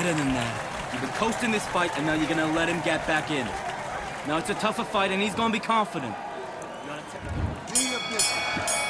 better than that. You've been coasting this fight, and now you're gonna let him get back in. Now it's a tougher fight, and he's gonna be confident. You gotta Do your business.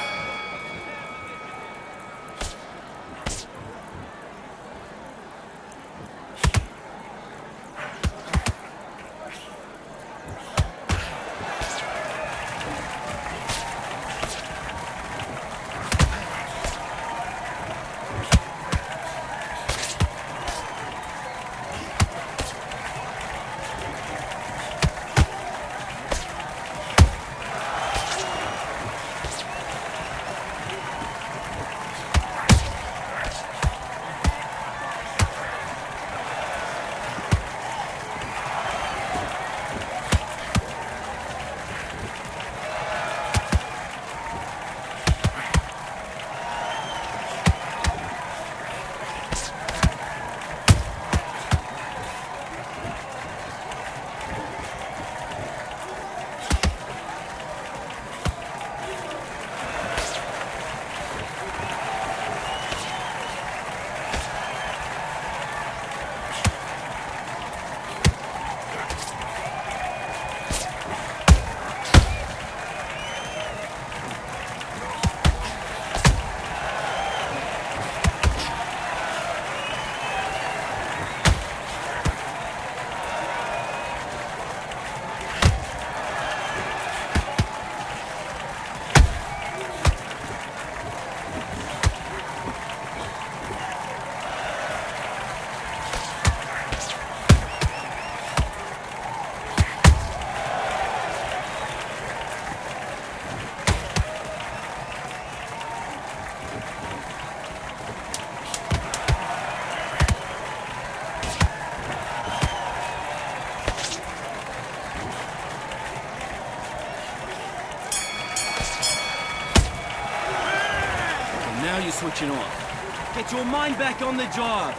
Now you're switching off. Get your mind back on the job.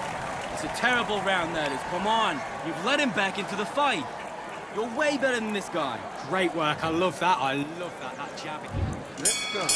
It's a terrible round, that is. Come on. You've let him back into the fight. You're way better than this guy. Great work. I love that. I love that. That jabbing. Let's go.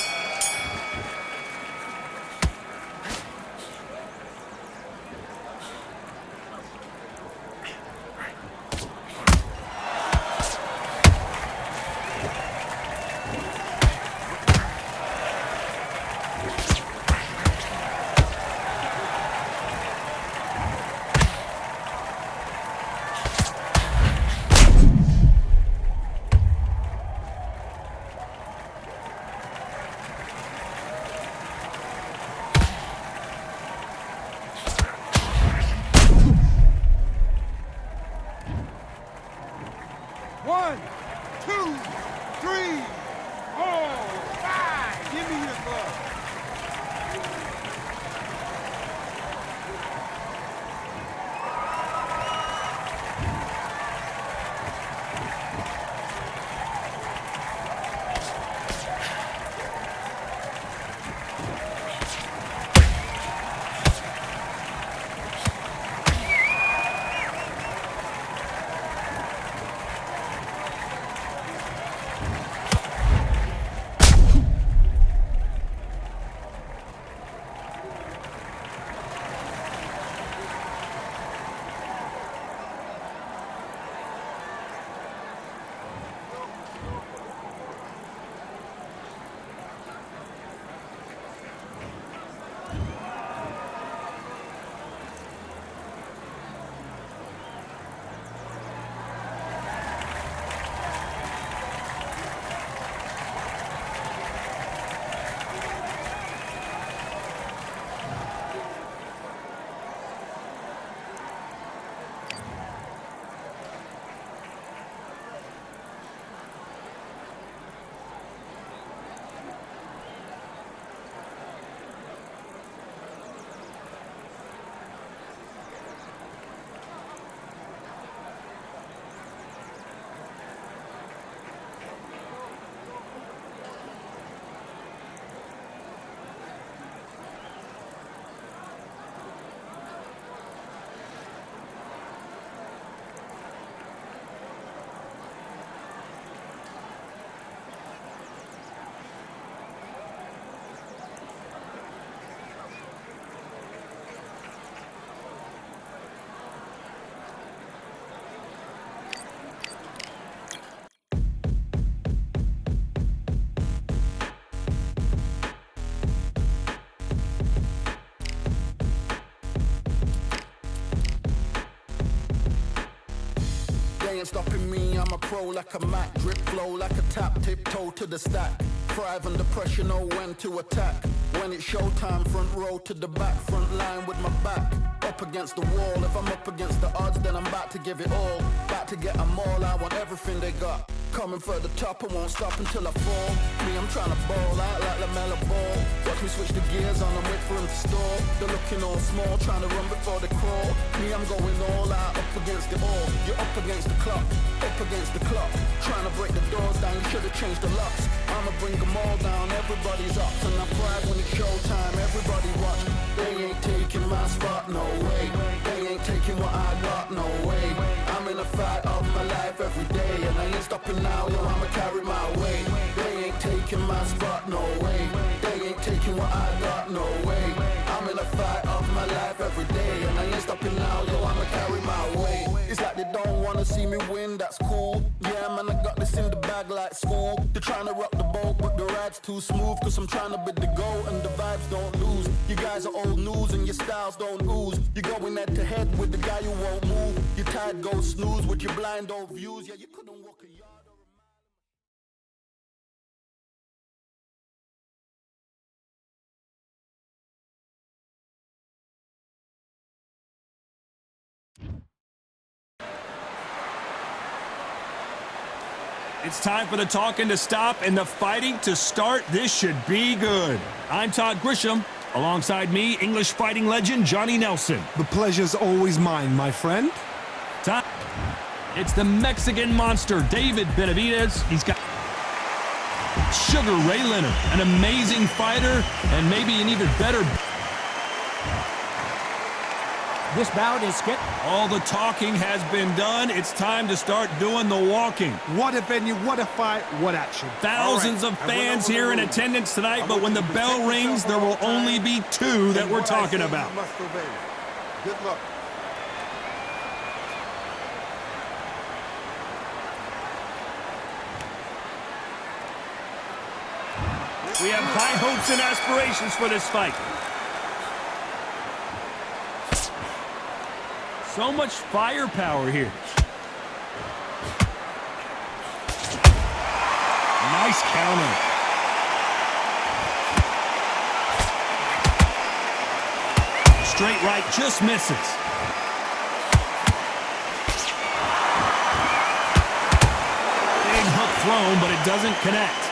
They ain't stopping me, I'm a pro like a Mac. Drip flow like a tap, tiptoe to the stack. Thrive under pressure, know when to attack. When it's showtime, front row to the back. Front line with my back up against the wall. If I'm up against the odds, then I'm about to give it all. About to get them all, I want everything they got. Coming for the top, I won't stop until I fall. Me, I'm trying to ball out like LaMelo Ball. Watch me switch the gears on and wait for him to stall. They're looking all small, trying to run before they crawl. Me, I'm going all out, up against it all. You're up against the clock, up against the clock. Trying to break the doors down, you should've changed the locks. I'ma bring them all down, everybody's up. And I thrive when it's showtime, everybody watch. They ain't taking my spot, no way. They ain't taking what I got, no way. I'm in a fight of my life every day, and I ain't stopping now, yo, I'ma carry my weight. They ain't taking my spot, no way. They ain't taking what I got, no way. I'm in a fight of my life every day, and I ain't stopping now, yo, I'ma carry my weight. It's like they don't wanna see me win, that's cool. Yeah, man, I got this in the bag like school. They're trying to rock the boat, but the ride's too smooth. Cause I'm trying to bid the goal, and the vibes don't lose. You guys are old news, and your styles don't ooze. You're going head to head with the guy who won't move. Your tide goes snooze with your blind old views. Yeah, you couldn't walk a yard. It's time for the talking to stop and the fighting to start. This should be good. I'm Todd Grisham. Alongside me, English fighting legend Johnny Nelson. The pleasure's always mine, my friend. Todd. It's the Mexican monster, David Benavidez. He's got Sugar Ray Leonard, an amazing fighter, and maybe an even better. This bout is skip. All the talking has been done. It's time to start doing the walking. What a venue, what a fight, what action. Thousands of fans here in attendance tonight, but when the bell rings, there will only be two that we're talking about. Good luck. We have high hopes and aspirations for this fight. So much firepower here. Nice counter. Straight right just misses. Big hook thrown, but it doesn't connect.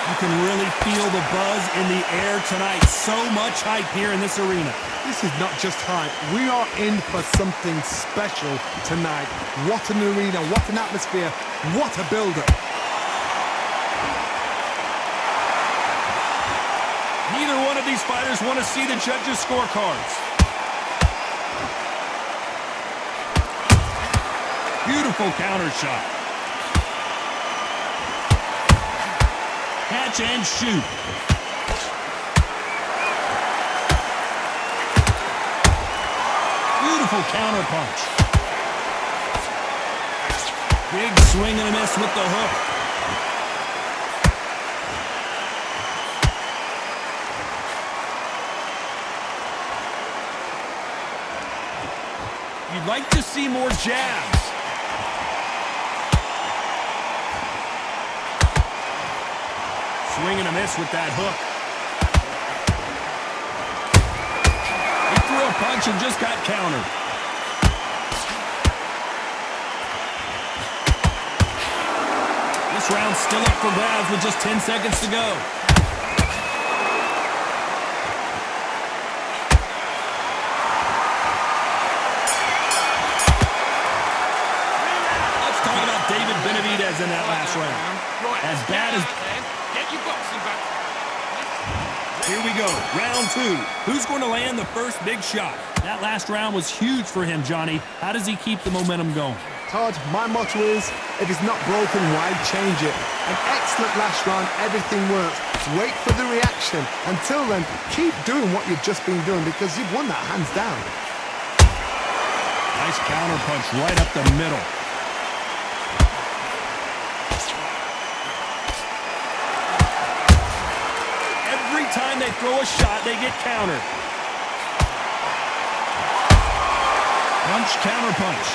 You can really feel the buzz in the air tonight. So much hype here in this arena. This is not just hype. We are in for something special tonight. What an arena, what an atmosphere, what a build-up. Neither one of these fighters want to see the judges' scorecards. Beautiful counter shot. Catch and shoot. Beautiful counter punch. Big swing and a miss with the hook. You'd like to see more jabs. Swing and a miss with that hook. He threw a punch and just got countered. This round's still up for grabs with just 10 seconds to go. Let's talk about David Benavidez in that last round. As bad as... Here we go, round two. Who's going to land the first big shot? That last round was huge for him, Johnny. How does he keep the momentum going? Todd, my motto is, if it's not broken, why change it? An excellent last round, everything works. Wait for the reaction. Until then, keep doing what you've just been doing because you've won that hands down. Nice counter punch right up the middle. Every time they they throw a shot, they get countered. Punch, counter punch.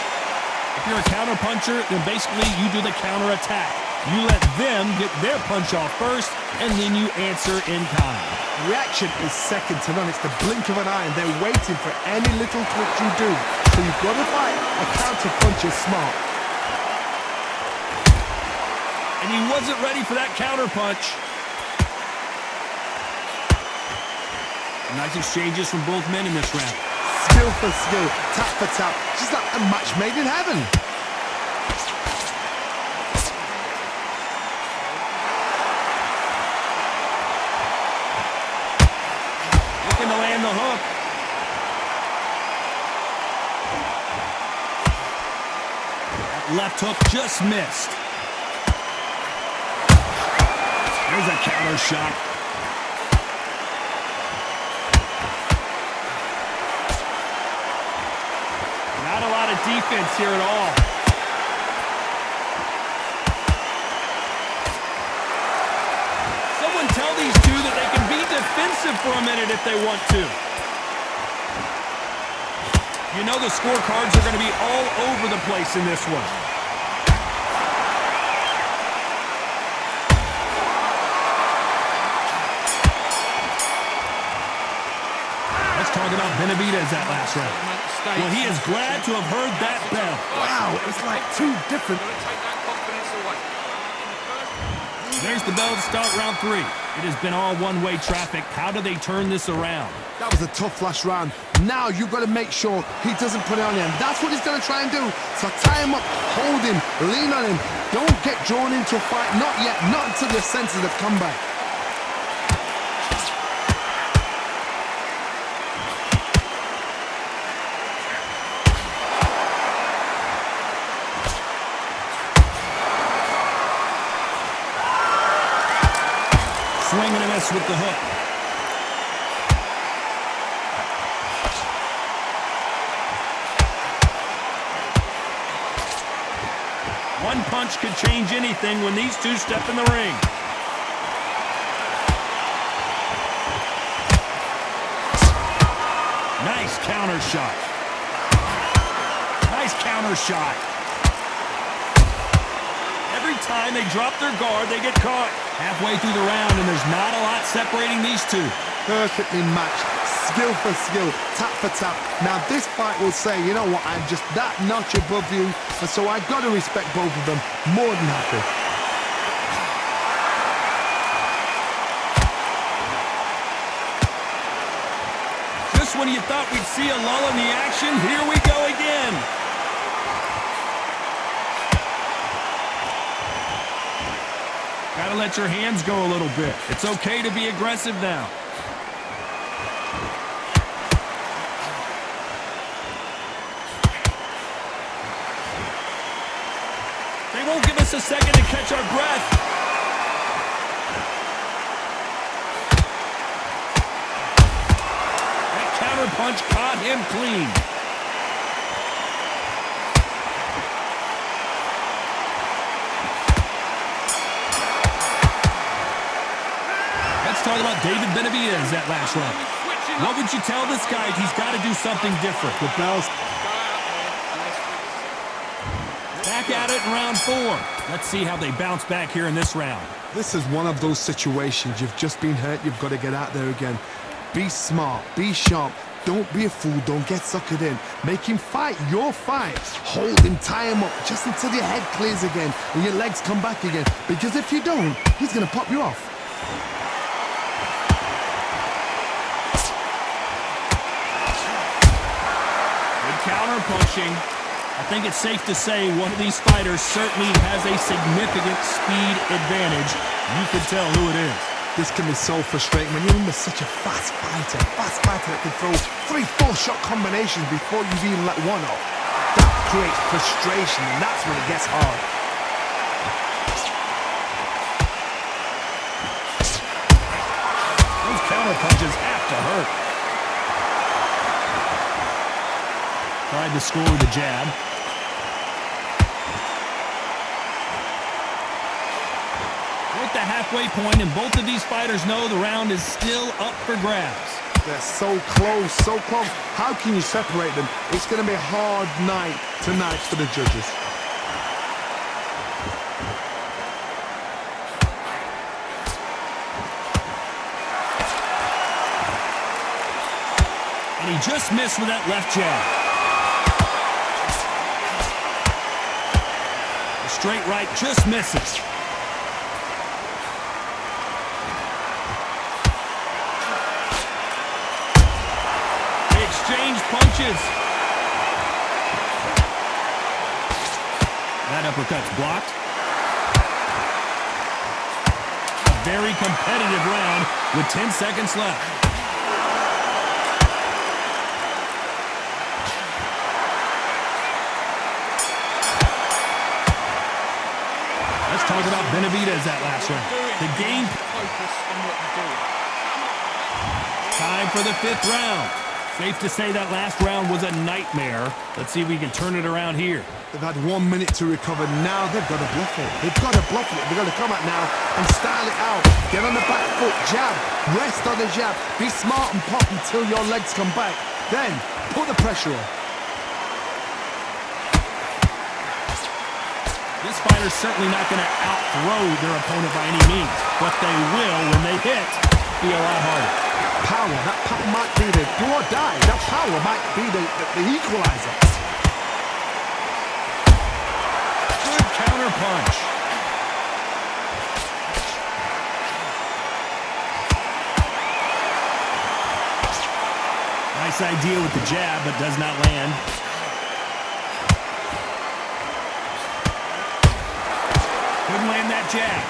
If you're a counter puncher, then basically you do the counter attack. You let them get their punch off first, and then you answer in kind. Reaction is second to none. It's the blink of an eye, and they're waiting for any little twitch you do. So you've got to fight. A counter punch is smart. And he wasn't ready for that counter punch. Nice exchanges from both men in this round. Skill for skill, tap for tap, just like a match made in heaven. Looking to land the hook. That left hook just missed. There's a counter shot. Not a lot of defense here at all. Someone tell these two that they can be defensive for a minute if they want to. You know the scorecards are going to be all over the place in this one. Let's talk about Benavidez that last round. Well, he is glad to have heard that bell. Wow, it's like two different. There's the bell to start round 3. It has been all one-way traffic. How do they turn this around? That was a tough last round. Now you've got to make sure he doesn't put it on you, and that's what he's going to try and do. So tie him up, hold him, lean on him. Don't get drawn into a fight. Not yet, not until your senses have come back. Swing and a miss with the hook. One punch could change anything when these two step in the ring. Nice counter shot. Nice counter shot. Every time they drop their guard, they get caught. Halfway through the round, and there's not a lot separating these two. Perfectly matched, skill for skill, tap for tap. Now this fight will say, you know what, I'm just that notch above you, and so I've got to respect both of them. More than happy. Just when you thought we'd see a lull in the action, here we go again. Gotta let your hands go a little bit. It's okay to be aggressive now. They won't give us a second to catch our breath. That counter punch caught him clean. Let's talk about David Benavidez that last round. What would you tell this guy if he's got to do something different? The bell's back at it in round 4. Let's see how they bounce back here in this round. This is one of those situations. You've just been hurt. You've got to get out there again. Be smart. Be sharp. Don't be a fool. Don't get suckered in. Make him fight your fight. Hold him. Tie him up just until your head clears again and your legs come back again. Because if you don't, he's going to pop you off. Counter punching. I think it's safe to say one of these fighters certainly has a significant speed advantage. You can tell who it is. This can be so frustrating when you're under such a fast fighter that can throw 3-4 shot combinations before you've even let one off. That creates frustration, and that's when it gets hard. Those counter punches have to hurt. Tried to score with a jab. at the halfway point, and both of these fighters know the round is still up for grabs. They're so close, so close. How can you separate them? It's going to be a hard night tonight for the judges. And he just missed with that left jab. The straight right just misses. They exchange punches. That uppercut's blocked. A very competitive round with 10 seconds left. Let's talk about Benavidez that last round. The game. Focus on what you're doing. Time for the 5th round. Safe to say that last round was a nightmare. Let's see if we can turn it around here. They've had 1 minute to recover. Now they've got to bluff it. They've got to bluff it. They've got to come out now and style it out. Get on the back foot, jab, rest on the jab. Be smart and pop until your legs come back. Then put the pressure on. This fighter's certainly not going to outthrow their opponent by any means, but they will, when they hit, be a lot harder. Power, that power might be the do or die. That power might be the equalizer. Good counter punch. Nice idea with the jab, but does not land. Couldn't land that jab.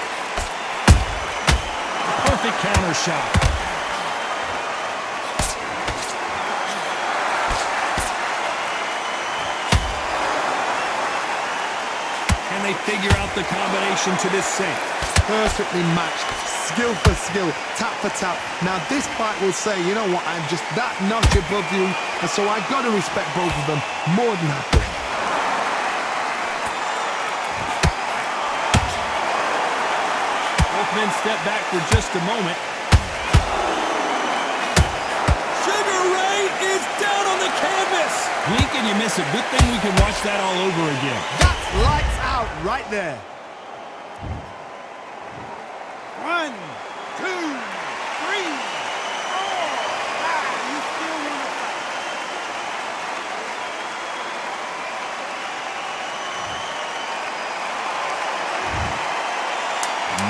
Perfect counter shot. Can they figure out the combination to this sink? Perfectly matched, skill for skill, tap for tap. Now this fight will say, you know what, I'm just that notch above you, and so I got to respect both of them more than happy. Men step back for just a moment. Sugar Ray is down on the canvas. Blink and you miss it. Good thing we can watch that all over again. That's lights out right there. 1, 2, 3, 4, 5. You still want to fight?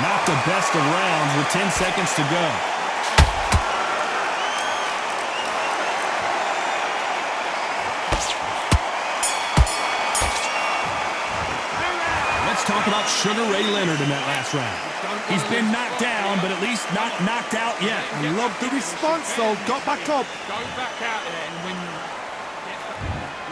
Not the best of rounds with 10 seconds to go. Let's talk about Sugar Ray Leonard in that last round. He's been knocked down, but at least not knocked out yet. I love the response though, got back up. Go back out there and win.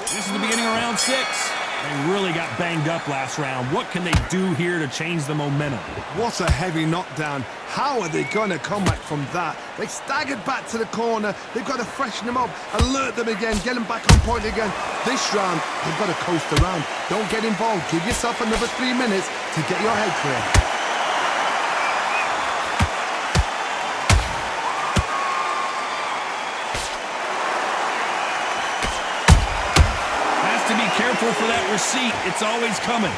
This is the beginning of round 6. They really got banged up last round. What can they do here to change the momentum? What a heavy knockdown. How are they going to come back from that? They staggered back to the corner. They've got to freshen them up, alert them again, get them back on point again. This round, they've got to coast around. Don't get involved. Give yourself another 3 minutes to get your head clear. Careful for that receipt. It's always coming.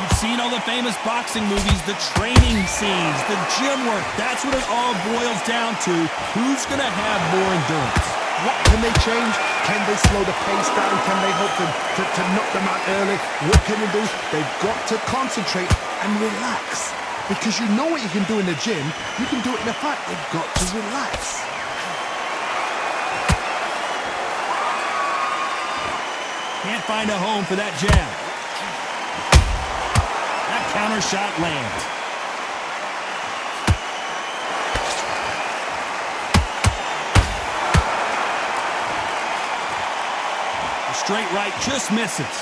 You've seen all the famous boxing movies, the training scenes, the gym work. That's what it all boils down to. Who's going to have more endurance? What can they change? Can they slow the pace down? Can they hope to knock them out early? What can they do? They've got to concentrate and relax. Because you know what you can do in the gym. You can do it in a fight. They've got to relax. Can't find a home for that jab. That counter shot lands. The straight right just misses.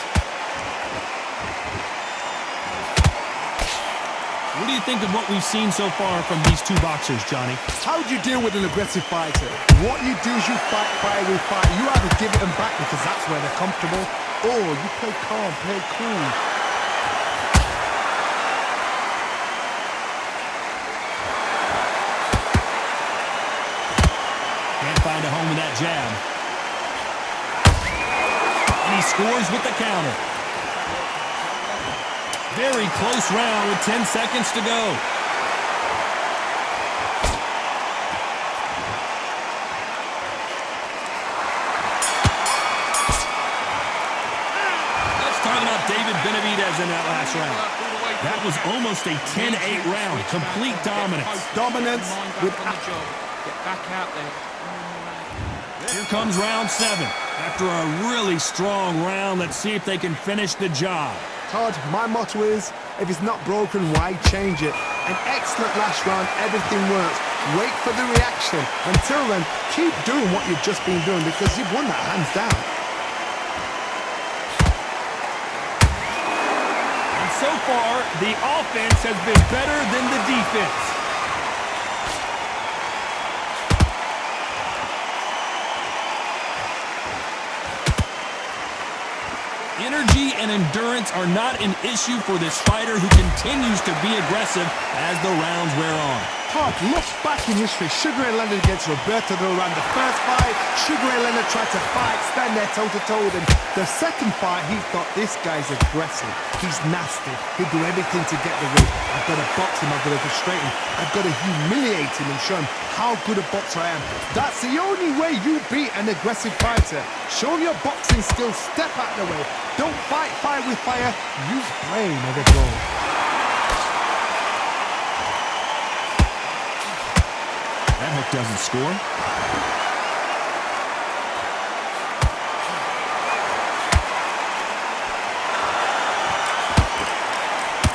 What do you think of what we've seen so far from these two boxers, Johnny? How do you deal with an aggressive fighter? What you do is you fight fire with fire. You either give it them back because that's where they're comfortable, or you play calm, play cool. scores with the counter. Very close round with 10 seconds to go. Let's talk about David Benavidez in that last round. That was almost a 10-8 round. Complete dominance. Dominance with... Get back out there. Here comes round 7. After a really strong round, let's see if they can finish the job. Todd, my motto is, if it's not broken, why change it? An excellent last round, everything works. Wait for the reaction. Until then, keep doing what you've just been doing because you've won that hands down. And so far, the offense has been better than the defense. Energy and endurance are not an issue for this fighter who continues to be aggressive as the rounds wear on. Todd, look back in history. Sugar Ray Leonard against Roberto Duran. The first fight, Sugar Ray Leonard tried to fight, stand there toe-to-toe with him. The second fight, he thought, this guy's aggressive. He's nasty. He'll do everything to get the win. I've got to box him. I've got to frustrate him. I've got to humiliate him and show him how good a boxer I am. That's the only way you beat an aggressive fighter. Show your boxing skills. Step out of the way. Don't fight fire with fire. Use brain as a goal. That hook doesn't score.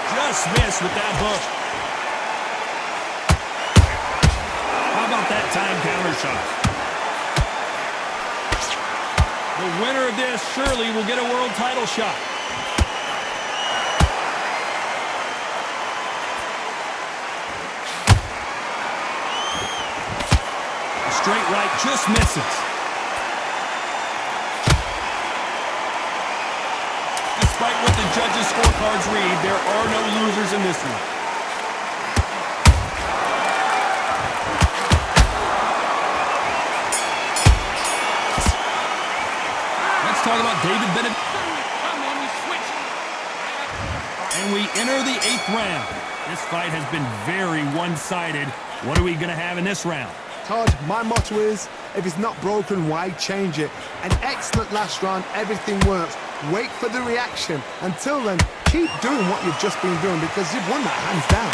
Just missed with that hook. How about that time counter shot? The winner of this surely will get a world title shot. Straight right just misses. Despite what the judges' scorecards read, there are no losers in this one. Let's talk about David Benavidez. Come on, you switch. And we enter the 8th round. This fight has been very one-sided. What are we going to have in this round? Todd, my motto is, if it's not broken, why change it? An excellent last round, everything works. Wait for the reaction. Until then, keep doing what you've just been doing because you've won that hands down.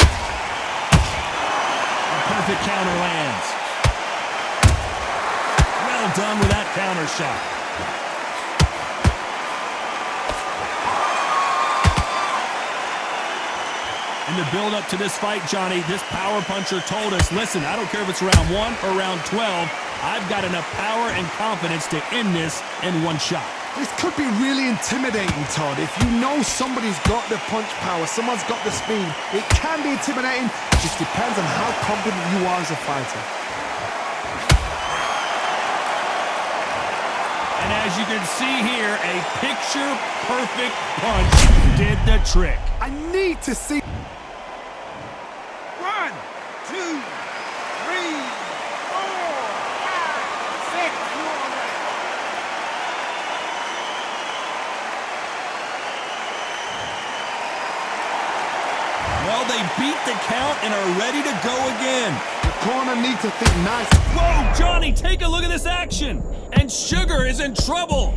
A perfect counter lands. Well done with that counter shot. In the build-up to this fight, Johnny, this power puncher told us, listen, I don't care if it's round 1 or round 12, I've got enough power and confidence to end this in one shot. This could be really intimidating, Todd. If you know somebody's got the punch power, someone's got the speed, it can be intimidating. It just depends on how confident you are as a fighter. And as you can see here, a picture-perfect punch did the trick. I need to see... 1, 2, 3, 4, 5, 6. Well, they beat the count and are ready to go again. The corner need to think nice. Whoa, Johnny, take a look at this action. And Sugar is in trouble.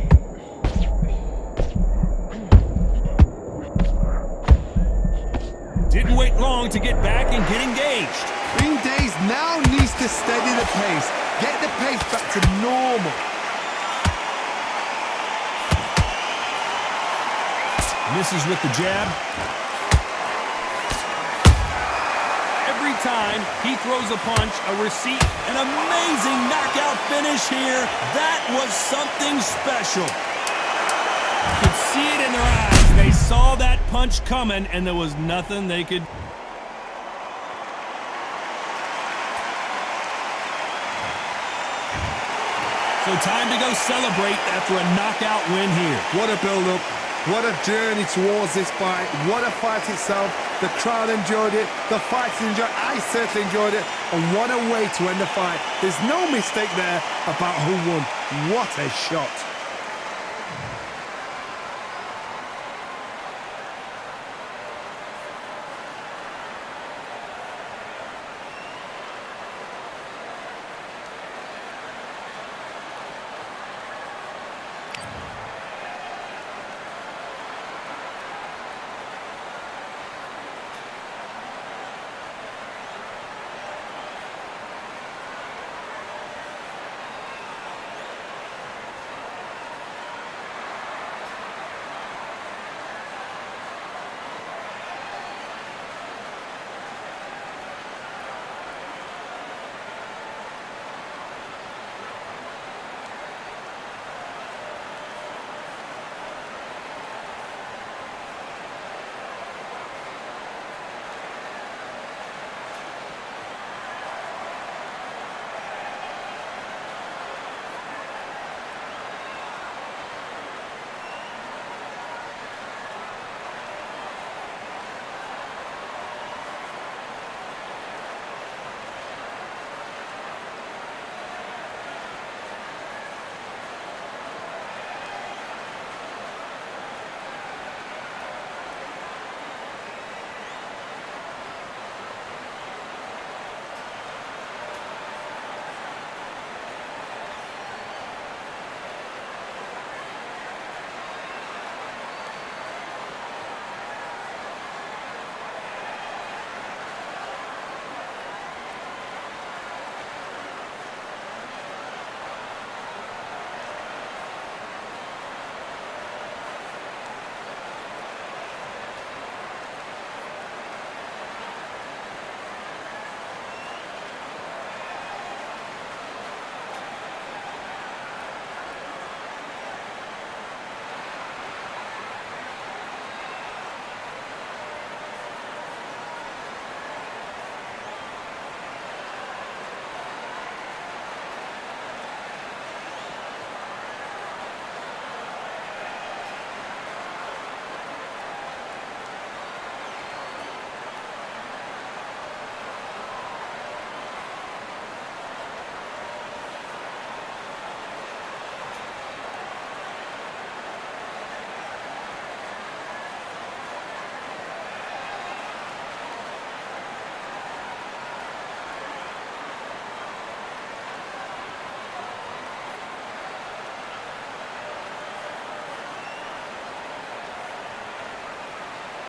Didn't wait long to get back and get engaged. Green Days now needs to steady the pace. Get the pace back to normal. Misses with the jab. Every time he throws a punch, a receipt, an amazing knockout finish here. That was something special. You could see it in their eyes. They saw that punch coming, and there was nothing they could... So time to go celebrate after a knockout win here. What a build-up. What a journey towards this fight. What a fight itself. The crowd enjoyed it. The fighters enjoyed it. I certainly enjoyed it. And what a way to end the fight. There's no mistake there about who won. What a shot.